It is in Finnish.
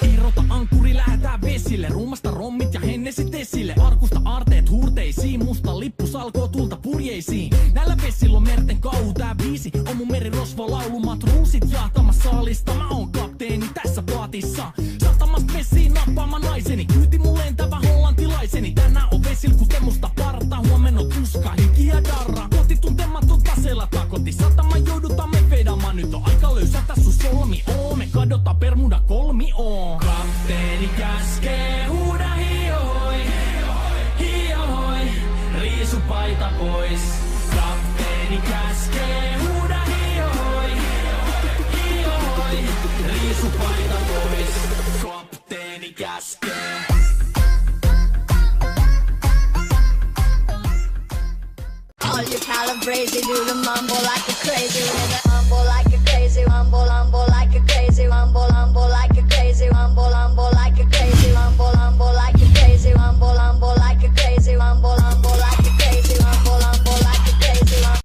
Irrota ankkuri, lähetään vesille. Ruumasta rommit ja hennesit esille. Arkusta aarteet huurteisiin. Musta lippu salkoo tulta purjeisiin. Näillä vesillä on merten kauhu, tää biisi on mun merirosvo laulu. Matruusit jahtamassa saalista. Mä oon kapteeni tässä paatissa. Satamasta vesiin nappaamaan naiseni. Kyyti mun lentävä hollantilaiseni. Tänään on vesil kuten musta parta. Huomenna on tuska, hiki ja darra. Koti tuntematon taseella takoti. Satama joudutaan me vedamaan. Nyt on aika löysätä sun solmi. Me kadotaan Bermuda kolmioon. Kapteeni käskee, huuda hiohoi, hiohoi, riisu paita pois. Kapteeni käskee, huuda hiohoi, hiohoi, riisu paita pois. Kapteeni käskee. All you calibrated do the mumble like